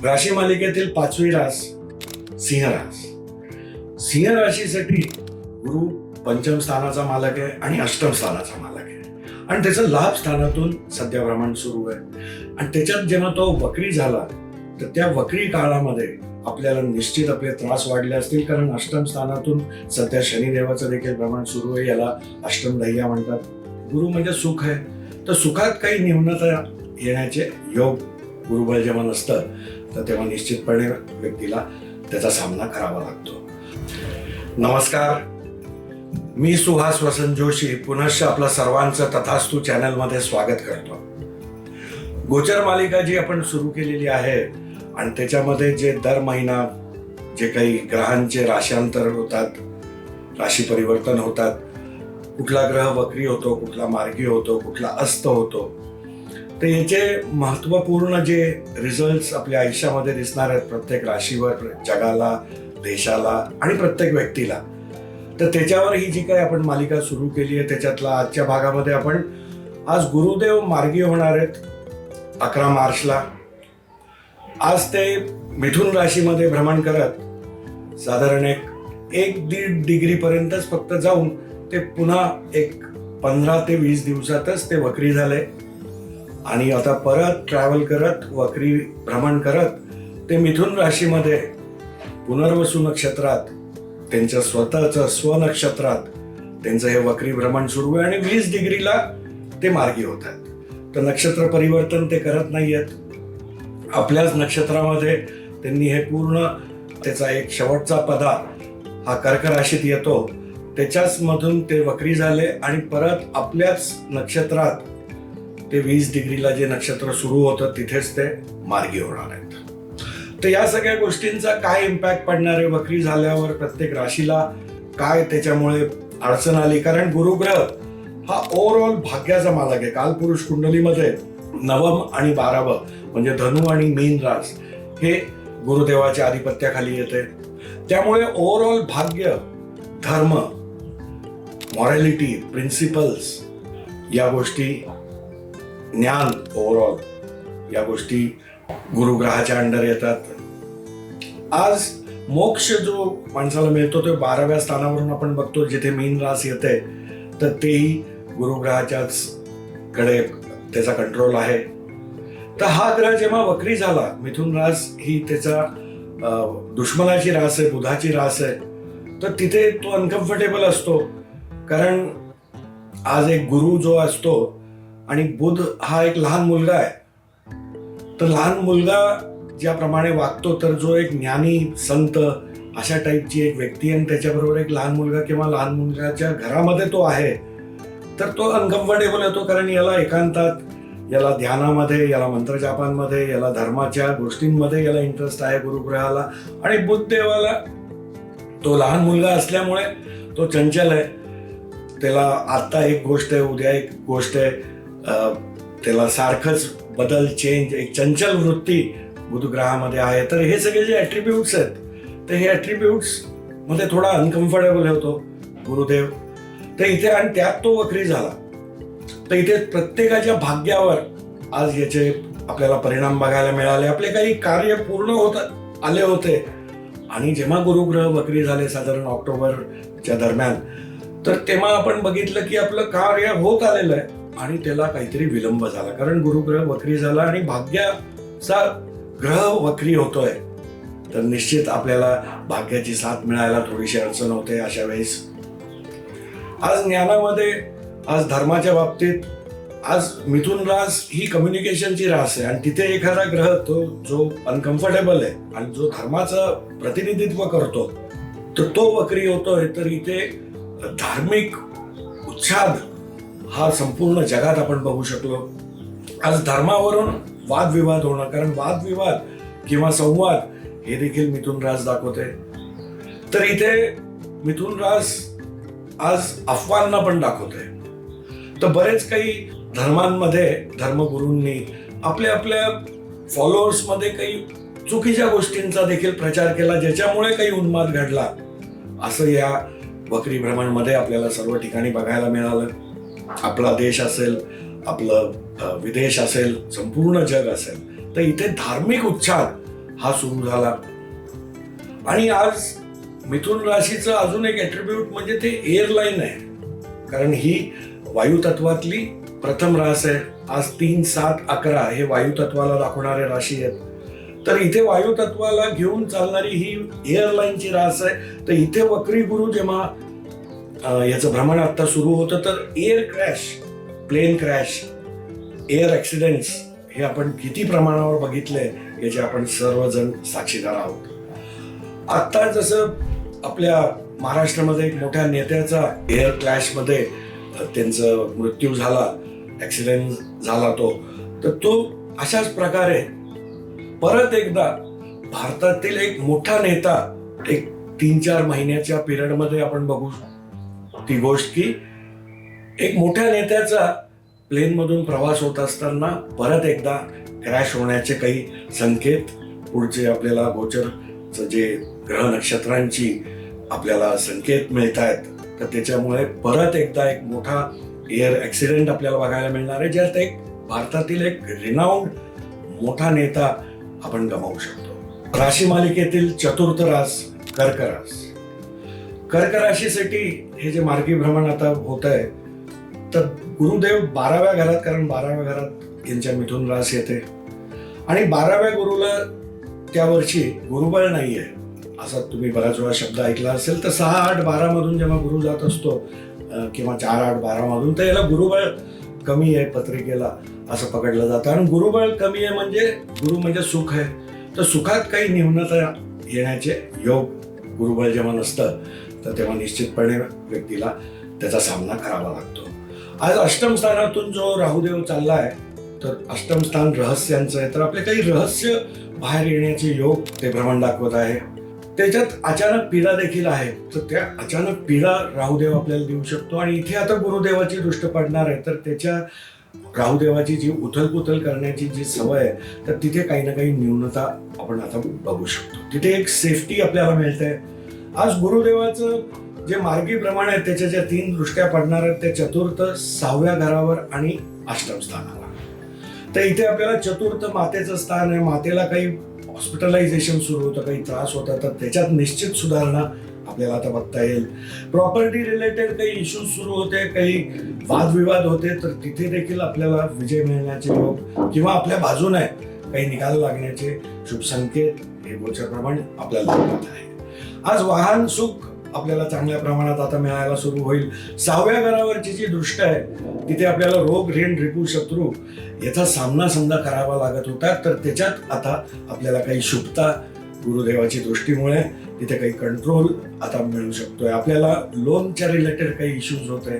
राशी मालिकेतील 5वी रास सिंह रास. सिंह राशीसाठी गुरु पंचम स्थानाचा मालक आहे आणि अष्टम स्थानाचा मालक आहे आणि त्याचं लाभ स्थानातून सध्या भ्रमण सुरू आहे. आणि त्याच्यात जेव्हा तो वक्री झाला तर त्या वक्री काळामध्ये आपल्याला निश्चित आपले त्रास वाढले असतील, कारण अष्टम स्थानातून सध्या शनिदेवाचं देखील भ्रमण सुरू आहे. याला अष्टम दह्या म्हणतात. गुरु म्हणजे सुख आहे, तर सुखात काही न्यूनता येण्याचे योग गुरुबळ जेव्हा नसतं तर तेव्हा निश्चितपणे व्यक्तीला त्याचा सामना करावा लागतो. नमस्कार, मी सुहास वसंत जोशी पुनश्च आपलं सर्वांचं तथास्तु चॅनलमध्ये स्वागत करतो. गोचर मालिका जी आपण सुरू केलेली आहे आणि त्याच्यामध्ये जे दर महिना जे काही ग्रहांचे राश्यांतर होतात, राशी परिवर्तन होतात, कुठला ग्रह वक्री होतो, कुठला मार्गी होतो, कुठला अस्त होतो, तर याचे महत्त्वपूर्ण जे रिझल्ट्स आपल्या आयुष्यामध्ये दिसणार आहेत प्रत्येक राशीवर, जगाला, देशाला आणि प्रत्येक व्यक्तीला, तर त्याच्यावर ही जी काही आपण मालिका सुरू केली आहे त्याच्यातला आजच्या भागामध्ये आपण आज गुरुदेव मार्गी होणार आहेत 11 मार्चला. आज ते मिथुन राशीमध्ये भ्रमण करत साधारण एक 1.5 डिग्री पर्यंतच फक्त जाऊन ते पुन्हा एक 15 ते 20 दिवसातच ते वक्री झाले आणि आता परत ट्रॅव्हल करत वक्री भ्रमण करत ते मिथुन राशीमध्ये पुनर्वसू नक्षत्रात त्यांच्या स्वतःचं स्वनक्षत्रात त्यांचं हे वक्री भ्रमण सुरू आहे आणि 20 डिग्रीला ते मार्गी होतात. तर नक्षत्र परिवर्तन ते करत नाहीयेत. आपल्याच नक्षत्रामध्ये त्यांनी हे पूर्ण त्याचा एक शेवटचा पदार्थ हा कर्क राशीत येतो, त्याच्याच मधून ते वक्री झाले आणि परत आपल्याच नक्षत्रात ते 20 डिग्रीला जे नक्षत्र सुरू होतं तिथेच ते मार्गी होणार आहेत. तर या सगळ्या गोष्टींचा काय इम्पॅक्ट पडणार आहे वक्री झाल्यावर, प्रत्येक राशीला काय त्याच्यामुळे अडचण आली, कारण गुरुग्रह हा ओव्हरऑल भाग्याचा मालक आहे. कालपुरुष कुंडलीमध्ये 9वं आणि 12वं म्हणजे धनु आणि मीन रास हे गुरुदेवाच्या आधिपत्याखाली येते. त्यामुळे ओव्हरऑल भाग्य, धर्म, मॉरॅलिटी, प्रिन्सिपल्स, या गोष्टी, ज्ञान, ओव्हरऑल या गोष्टी गुरुग्रहाच्या अंडर येतात. आज मोक्ष जो माणसाला मिळतो तो 12व्या स्थानावरून आपण बघतो, जिथे मीन रास येते तर तेही गुरुग्रहाच्याच कडे त्याचा कंट्रोल आहे. तर हा ग्रह जेव्हा वक्री झाला, मिथुन रास ही त्याचा दुश्मनाची रास आहे, बुधाची रास आहे, तर तिथे तो अनकम्फर्टेबल असतो. कारण आज एक गुरु जो असतो आणि बुध हा एक लहान मुलगा आहे, तर लहान मुलगा ज्याप्रमाणे वागतो, तर जो एक ज्ञानी संत अशा टाईपची एक व्यक्ती आणि त्याच्याबरोबर एक लहान मुलगा किंवा लहान मुलगाच्या घरामध्ये तो आहे, तर तो अनकम्फर्टेबल होतो. कारण याला एकांतात, याला ध्यानामध्ये, याला मंत्रजापांमध्ये, याला धर्माच्या गोष्टींमध्ये याला इंटरेस्ट आहे गुरुग्रहाला. आणि बुद्धदेवाला तो लहान मुलगा असल्यामुळे तो चंचल आहे. त्याला आता एक गोष्ट आहे, उद्या एक गोष्ट आहे, त्याला सारखंच बदल, चेंज, एक चंचल वृत्ती बुधग्रहामध्ये आहे. तर हे सगळे जे ॲट्रिब्यूट्स आहेत, तर हे ॲट्रिब्यूट्स मध्ये थोडा अनकम्फर्टेबल होतो गुरुदेव. तर इथे आणि त्यात तो वक्री झाला, तर इथे प्रत्येकाच्या भाग्यावर आज याचे आपल्याला परिणाम बघायला मिळाले. आपले काही कार्य पूर्ण होत आले होते आणि जेव्हा गुरुग्रह वक्री झाले साधारण ऑक्टोबरच्या दरम्यान, तर तेव्हा आपण बघितलं की आपलं कार्य होत आलेलं आहे आणि त्याला काहीतरी विलंब झाला, कारण गुरुग्रह वक्री झाला आणि भाग्याचा ग्रह वक्री होतोय, तर निश्चित आपल्याला भाग्याची साथ मिळायला थोडीशी अडचण होते अशा वेळेस. आज ज्ञानामध्ये, आज धर्माच्या बाबतीत, आज मिथुन रास ही कम्युनिकेशनची रास आहे आणि तिथे एखादा ग्रह तो जो अनकम्फर्टेबल आहे आणि जो धर्माचं प्रतिनिधित्व करतो, तर तो वक्री होतोय. तर इथे धार्मिक उच्छाद हा संपूर्ण जगात आपण बघू शकलो. आज धर्मावरून वादविवाद होणं, कारण वादविवाद किंवा संवाद हे देखील मिथुन रास दाखवते. तर इथे मिथुन रास आज अफवांना पण दाखवते. तर बरेच काही धर्मांमध्ये धर्मगुरूंनी आपल्या आपल्या फॉलोअर्समध्ये काही चुकीच्या गोष्टींचा देखील प्रचार केला, ज्याच्यामुळे काही उन्माद घडला, असं या वक्री भ्रमणमध्ये आपल्याला सर्व ठिकाणी बघायला मिळालं. आपला देश असेल, आपलं विदेश असेल, संपूर्ण जग असेल, तर इथे धार्मिक उच्छाद हा सुरू झाला. आणि आज मिथुन राशीचं अजून एक ॲट्रिब्यूट म्हणजे ते एअरलाईन आहे, कारण ही वायुतत्वातली प्रथम रास आहे. आज 3, 7, 11 हे वायुतत्वाला दाखवणारे राशी आहेत. तर इथे वायुतत्वाला घेऊन चालणारी ही एअरलाईनची रास आहे. तर इथे वक्री गुरु जेव्हा याचं भ्रमण आता सुरू होतं, तर air crash, plane crash, air accidents हे आपण किती प्रमाणावर बघितले याचे आपण सर्वजण साक्षीदार आहोत. आता जसं आपल्या महाराष्ट्रामध्ये एक मोठ्या नेत्याचा एअर क्लॅशमध्ये त्यांचा मृत्यू झाला, ॲक्सिडेंट झाला तर तो अशाच प्रकारे परत एकदा भारतातील एक मोठा नेता एक 3-4 महिन्याच्या पिरियडमध्ये आपण बघू ती गोष्ट की एक मोठ्या नेत्याचा प्लेनमधून प्रवास होत असताना परत एकदा क्रॅश होण्याचे काही संकेत पुढचे आपल्याला गोचरचं जे ग्रह नक्षत्रांची आपल्याला संकेत मिळत आहेत. तर त्याच्यामुळे परत एकदा एक मोठा एअर ॲक्सिडेंट आपल्याला बघायला मिळणार आहे, ज्यात एक भारतातील एक रिनाऊंड मोठा नेता आपण गमावू शकतो. राशी मालिकेतील चतुर्थ रास कर्क रास. कर्क राशीसाठी हे जे मार्गी भ्रमण आता होत आहे, तर गुरुदेव 12व्या घरात, कारण 12व्या घरात यांच्या मिथुन रास येते आणि 12व्या गुरुला त्या वर्षी गुरुबळ नाहीये, असा तुम्ही बराच वेळा शब्द ऐकला असेल. तर 6, 8, 12 मधून जेव्हा गुरु जात असतो किंवा 4, 8, 12 मधून, तर याला गुरुबळ कमी आहे पत्रिकेला असं पकडलं जातं. आणि गुरुबळ कमी आहे म्हणजे गुरु म्हणजे सुख आहे, तर सुखात काही न्यूनता येण्याचे योग गुरुबळ जेव्हा नसतं तर तेव्हा निश्चितपणे व्यक्तीला त्याचा सामना करावा लागतो. आज अष्टम स्थानातून जो राहुदेव चाललाय, तर अष्टम स्थान रहस्यांचं आहे, तर आपले काही रहस्य बाहेर येण्याचे योग ते भ्रमण दाखवत आहे. त्याच्यात अचानक पीडा देखील आहे, तर त्या अचानक पीडा राहुदेव आपल्याला देऊ शकतो. आणि इथे आता गुरुदेवाची दृष्ट पडणार आहे, तर त्याच्या राहुदेवाची जी उथलपुथल करण्याची जी सवय आहे, तर तिथे काही ना काही न्यूनता आपण आता बघू शकतो. तिथे एक सेफ्टी आपल्याला मिळते. आज गुरुदेवाचं जे मार्गी भ्रमण आहे त्याच्या ज्या 3 दृष्ट्या पडणार आहेत, ते चतुर्थ, 6व्या घरावर आणि अष्टम स्थानावर. तर इथे आपल्याला चतुर्थ मातेचं स्थान आहे. मातेला काही हॉस्पिटलायझेशन सुरू होतं, काही त्रास होता, तर त्याच्यात निश्चित सुधारणा आपल्याला आता बघता येईल. प्रॉपर्टी रिलेटेड काही इश्यूज सुरू होते, काही वादविवाद होते, तर तिथे देखील आपल्याला विजय मिळण्याचे योग किंवा आपल्या बाजूने काही निकाल लागण्याचे शुभ संकेत हे गोचरप्रमाण आपल्याला दाखवत आहे. आज वाहन सुख आपल्याला चांगल्या प्रमाणात आता मिळायला सुरू होईल. 6व्या घरावरची जी दृष्ट आहे तिथे आपल्याला रोग, ऋण, रिपू, शत्रू याचा सामना समजा करावा लागत होता, तर त्याच्यात आता आपल्याला काही शुभता गुरुदेवाची दृष्टीमुळे तिथे काही कंट्रोल आता मिळू शकतोय. आपल्याला लोनच्या रिलेटेड काही इश्यूज होते,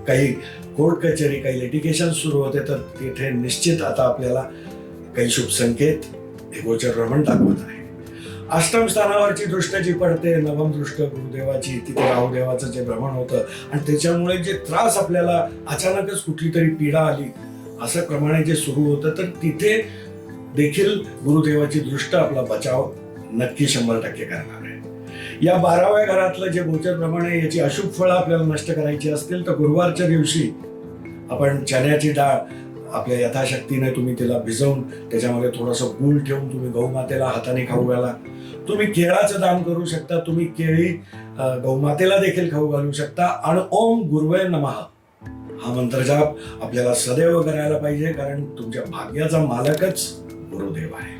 काही कोर्ट कचेरी, काही लिटिगेशन सुरू होते, तर तिथे निश्चित आता आपल्याला काही शुभ संकेत हे गोचरप्रमाण दाखवत आहे. अष्टम स्थानावरची दृष्ट जी पडते, नवम दृष्ट गुरुदेवाची, तिथे राहुदेवाचं जे भ्रमण होतं आणि त्याच्यामुळे जे त्रास आपल्याला अचानकच कुठली तरी पीडा आली असं प्रमाणे जे सुरू होतं, तर तिथे देखील गुरुदेवाची दृष्ट आपला बचाव नक्की 100% करणार आहे. या 12व्या घरातलं जे गोचरप्रमाणे याची अशुभ फळं आपल्याला नष्ट करायची असतील, तर गुरुवारच्या दिवशी आपण चण्याची डाळ आपल्या यथाशक्तीने तुम्ही तिला भिजवून त्याच्यामध्ये थोडंसं गूळ ठेवून तुम्ही गौमातेला हाताने खाऊ घाला. तुम्ही केळाचं दान करू शकता, तुम्ही केळी गौमातेला देखील खाऊ घालू शकता. आणि ओम गुरुवे नमः हा मंत्रजाप आपल्याला सदैव करायला पाहिजे, कारण तुमच्या भाग्याचा मालकच गुरुदेव आहे.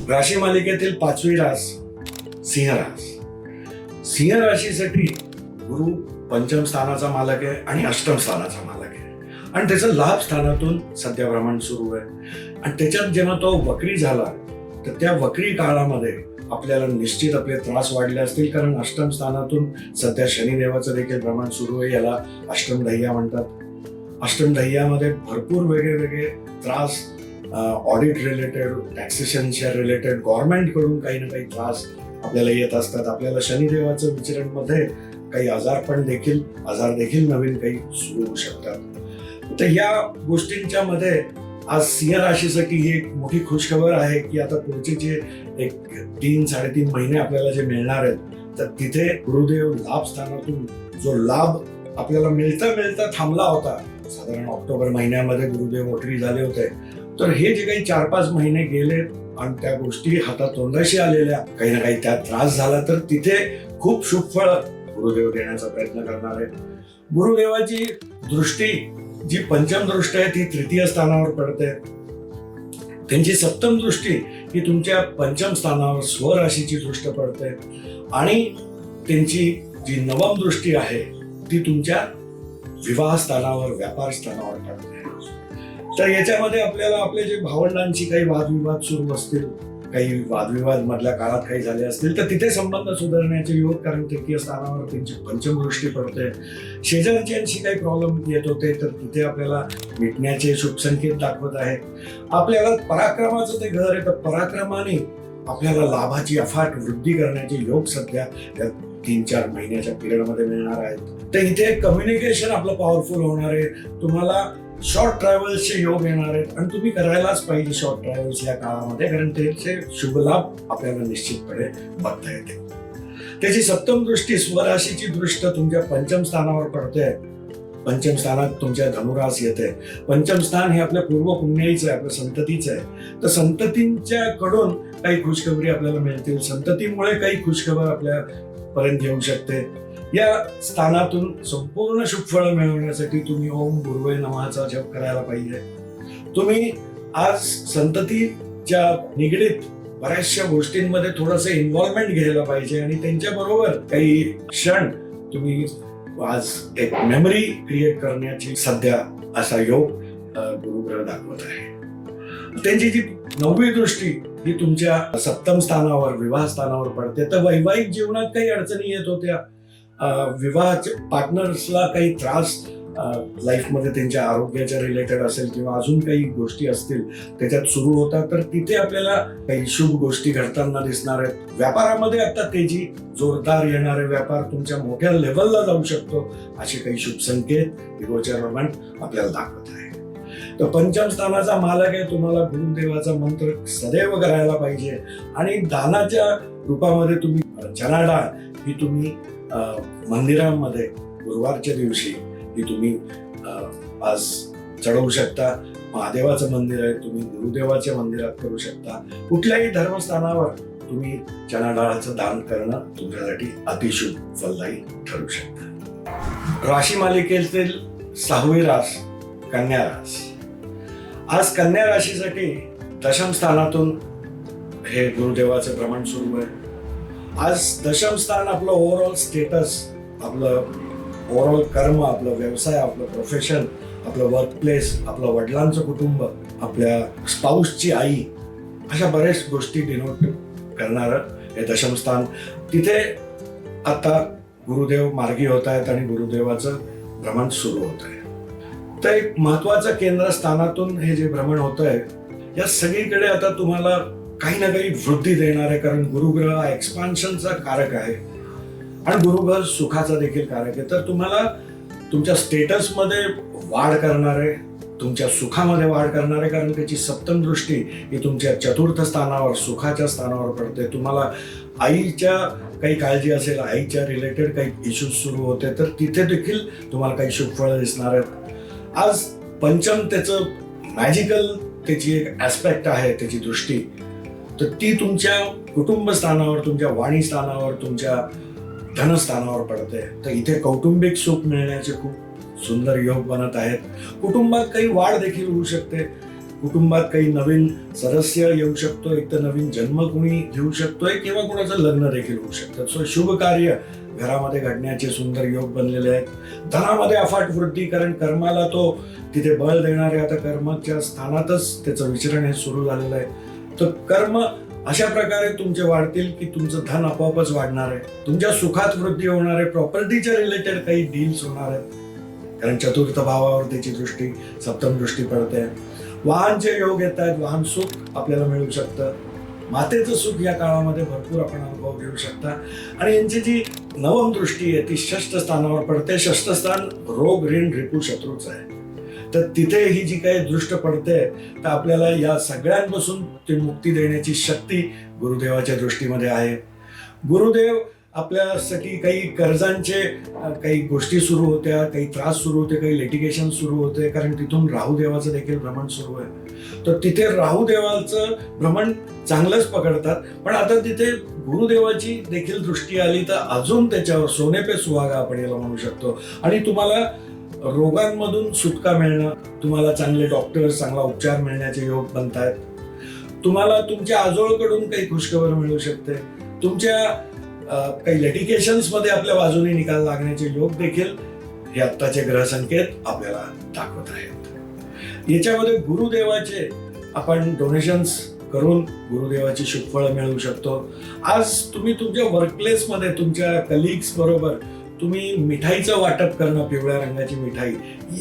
राशी मालिकेतील 5वी रास सिंह रास. सिंह राशीसाठी गुरु पंचम स्थानाचा मालक आहे आणि अष्टम स्थानाचा मालक आहे, आणि त्याचं लाभ स्थानातून सध्या भ्रमण सुरू आहे. आणि त्याच्यात जेव्हा तो वक्री झाला, तर त्या वक्री काळामध्ये आपल्याला निश्चित आपले त्रास वाढले असतील, कारण अष्टम स्थानातून सध्या शनिदेवाचं देखील भ्रमण सुरू आहे. याला अष्टम ढय्या म्हणतात. अष्टम ढय्यामध्ये भरपूर वेगळे त्रास, ऑडिट रिलेटेड, टॅक्सेशनच्या रिलेटेड, गव्हर्नमेंटकडून काही ना काही त्रास आपल्याला येत असतात. आपल्याला शनिदेवाचं विचरणमध्ये काही आजार देखील नवीन काही सुरू होऊ शकतात. तर या गोष्टींच्या मध्ये आज सिंह राशीसाठी ही एक मोठी खुशखबर आहे की आता पुढचे जे एक 3-3.5 महिने आपल्याला जे मिळणार आहेत, तर तिथे गुरुदेव लाभ स्थानातून जो लाभ आपल्याला मिळता थांबला होता, साधारण ऑक्टोबर महिन्यामध्ये गुरुदेव वक्री झाले होते, तर हे जे काही 4-5 महिने गेले आणि त्या गोष्टी हातातोंडाशी आलेल्या काही ना काही त्यात त्रास झाला तर तिथे खूप शुभ फळ गुरुदेव देण्याचा प्रयत्न करणार आहे. गुरुदेवाची दृष्टी जी पंचम दृष्टी आहे ती तृतीय स्थानावर पडते. त्यांची सप्तम दृष्टी ही तुमच्या पंचम स्थानावर स्वराशीची दृष्टी पडते आणि त्यांची जी नवम दृष्टी आहे ती तुमच्या विवाह स्थानावर व्यापार स्थानावर पडते. तर याच्यामध्ये आपल्याला आपले जे भावंडांची काही वादविवाद सुरू असतील, काही वादविवाद मधल्या काळात काही झाले असतील तर तिथे संबंध सुधारण्याचे योग, कारण तृतीय स्थानावर त्यांची पंचम दृष्टी पडते. शेजारच्यांशी काही प्रॉब्लेम येत होते तर तिथे आपल्याला मिटण्याचे शुभ संकेत दाखवत आहे. आपल्याला पराक्रमाचं ते घर आहे तर पराक्रमाने आपल्याला लाभाची अफाट वृद्धी करण्याचे योग सध्या या 3-4 महिन्याच्या पिरियडमध्ये मिळणार आहेत. तर इथे कम्युनिकेशन आपलं पॉवरफुल होणार आहे. तुम्हाला शॉर्ट ट्रॅव्हल्सचे योग येणार आहेत आणि तुम्ही करायलाच पाहिजे शॉर्ट ट्रॅव्हल्स या काळामध्ये, कारण त्याचे शुभ लाभ आपल्याला निश्चितपणे बघता येते. त्याची सप्तम दृष्टी स्वराशीची दृष्ट तुमच्या पंचम स्थानावर पडते. पंचम स्थानात तुमच्या धनुरास येते. पंचम स्थान हे आपल्या पूर्व पुण्याईचं आहे, आपल्या संततीचं आहे. तर संततींच्या कडून काही खुशखबरी आपल्याला मिळतील, संततीमुळे काही खुशखबर आपल्या पर्यंत येऊ शकते. या स्थानातून संपूर्ण शुभ फळ मिळवण्यासाठी तुम्ही ओम गुरुवे नमःचा जप करायला पाहिजे. तुम्ही आज संततीच्या निगडीत बऱ्याचशा गोष्टींमध्ये थोडंसं इन्व्हॉल्वमेंट घ्यायला पाहिजे आणि त्यांच्या बरोबर काही क्षण तुम्ही आज एक मेमरी क्रिएट करण्याची सध्या असा योग गुरुग्रह दाखवत आहे. त्यांची जी नववी दृष्टी ही तुमच्या सप्तम स्थानावर विवाह स्थानावर पडते. तर वैवाहिक जीवनात काही अडचणी येत होत्या, विवाहाच्या पार्टनर्सला काही त्रास लाईफमध्ये त्यांच्या आरोग्याच्या रिलेटेड असेल किंवा अजून काही गोष्टी असतील त्याच्यात सुरू होतात, तर तिथे आपल्याला काही शुभ गोष्टी घडताना दिसणार आहेत. व्यापारामध्ये आता तेजी जोरदार येणारे, व्यापार तुमच्या मोठ्या लेवलला जाऊ शकतो असे काही शुभ संकेत गोचर आपल्याला दाखवत आहे. तर पंचम स्थानाचा मालक आहे. तुम्हाला गुरुदेवाचा मंत्र सदैव करायला पाहिजे आणि दानाच्या रूपामध्ये तुम्ही चणा डाळ ही तुम्ही मंदिरामध्ये गुरुवारच्या दिवशी ही तुम्ही आज चढवू शकता. महादेवाचं मंदिर आहे, तुम्ही गुरुदेवाच्या मंदिरात करू शकता. कुठल्याही धर्मस्थानावर तुम्ही चणा डाळाचं दान करणं तुमच्यासाठी अतिशुभ फलदायी ठरू शकतं. राशी मालिकेतील 6वी रास कन्या रास. आज कन्या राशीसाठी दशम स्थानातून हे गुरुदेवाचे भ्रमण सुरू आहे. आज दशम स्थान आपलं ओव्हरऑल स्टेटस, आपलं ओव्हरऑल कर्म, आपलं व्यवसाय, आपलं प्रोफेशन, आपलं वर्क प्लेस, आपलं वडिलांचं कुटुंब, आपल्या स्पाऊसची आई, अशा बऱ्याच गोष्टी डिनोट करणारं हे दशम स्थान. तिथे आता गुरुदेव मार्गी होत आहेत आणि गुरुदेवाचं भ्रमण सुरू होत आहे. तर एक महत्वाचं केंद्रस्थानातून हे जे भ्रमण होत आहे या सगळीकडे आता तुम्हाला काही ना काही वृद्धी देणार आहे, कारण गुरुग्रह हा एक्सपान्शनचा कारक आहे आणि गुरुग्रह सुखाचा देखील कारक आहे. तर तुम्हाला तुमच्या स्टेटसमध्ये वाढ करणार आहे, तुमच्या सुखामध्ये वाढ करणार आहे, कारण त्याची सप्तम दृष्टी ही तुमच्या चतुर्थ स्थानावर सुखाच्या स्थानावर पडते. तुम्हाला आईच्या काही काळजी असेल, आईच्या रिलेटेड काही इश्यूज सुरू होते तर तिथे देखील तुम्हाला काही शुभ फळं दिसणार आहेत. आज पंचम त्याचं मॅजिकल त्याची एक ऍस्पेक्ट आहे, त्याची दृष्टी, तर ती तुमच्या कुटुंब स्थानावर, तुमच्या वाणी स्थानावर, तुमच्या धनस्थानावर पडते. तर इथे कौटुंबिक सुख मिळण्याचे खूप सुंदर योग बनत आहेत. कुटुंबात काही वाढ देखील होऊ शकते. कुटुंबात काही नवीन सदस्य येऊ शकतो, एक तर नवीन जन्म कोणी घेऊ शकतोय किंवा कोणाचं लग्न देखील होऊ शकतं. सो शुभ कार्य घरामध्ये घडण्याचे सुंदर योग बनलेले आहेत. धनामध्ये अफाट वृद्धी, कारण कर्माला तो तिथे बळ देणारे आता कर्माच्या स्थानातच त्याचं विचरण हे सुरू झालेलं आहे. तर कर्म अशा प्रकारे तुमचे वाढतील की तुमचं धन आपोआपच वाढणार आहे. तुमच्या सुखात वृद्धी होणार आहे. प्रॉपर्टीच्या रिलेटेड काही डील्स होणार आहेत, कारण चतुर्थ भावावर त्याची दृष्टी, सप्तम दृष्टी पडते. वाहनचे योग येत आहेत, वाहन सुख आपल्याला मिळू शकतं. मातेचं सुख या काळामध्ये भरपूर आपण अनुभव घेऊ शकता. आणि यांची जी नवम दृष्टी आहे ती षष्ठ स्थानावर पडते. षष्ठ स्थान रोग, ऋण, रिपू, शत्रूच आहे. तर तिथे ही जी काही दृष्ट पडते तर आपल्याला या सगळ्यांपासून ते मुक्ती देण्याची शक्ती गुरुदेवाच्या दृष्टीमध्ये आहे. गुरुदेव आपल्यासाठी काही कर्जांचे काही गोष्टी सुरू होत्या, काही त्रास सुरू होते, काही लिटिगेशन सुरू होते, कारण तिथून राहू देवाचं देखील भ्रमण सुरू आहे. तर तिथे राहू देवाचं भ्रमण चांगलंच पकडतात, पण आता तिथे गुरुदेवाची देखील दृष्टी आली तर अजून त्याच्यावर सोने पे सुहागा आपण याला म्हणू शकतो. आणि तुम्हाला रोगांमधून सुटका मिळणं, तुम्हाला चांगले डॉक्टर, चांगला उपचार मिळण्याचे योग बनतायत. तुम्हाला तुमच्या आजोळकडून काही खुशखबर मिळू शकते. तुमच्या काही लिटिगेशन्स मध्ये आपल्या बाजूने निकाल लागण्याचे योग देखील हे आत्ताचे ग्रह संकेत आपल्याला दाखवत आहेत. याच्यामध्ये गुरुदेवाचे आपण डोनेशन्स करून गुरुदेवाची शुभफळं मिळवू शकतो. आज तुम्ही तुमच्या वर्कप्लेसमध्ये तुमच्या कलिग्स बरोबर तुम्ही मिठाईचं वाटप करणं, पिवळ्या रंगाची मिठाई,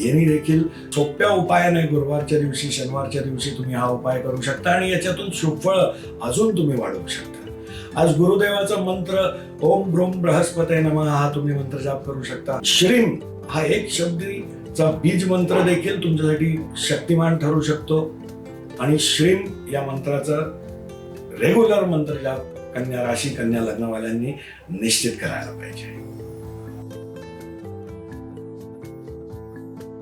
यांनी देखील सोप्या उपायाने गुरुवारच्या दिवशी, शनिवारच्या दिवशी तुम्ही हा उपाय करू शकता आणि याच्यातून शुभफळं अजून तुम्ही वाढवू शकता. आज गुरुदेवाचा मंत्र ओम ब्रोम बृहस्पते नमः हा तुम्ही मंत्र जाप करू शकता. श्रीम हा एक शब्दीचा बीज मंत्र देखील तुमच्यासाठी शक्तिमान ठरू शकतो आणि श्रीम या मंत्राचा रेग्युलर मंत्र जाप कन्या राशी, कन्या लग्नवाल्यांनी निश्चित करायला पाहिजे.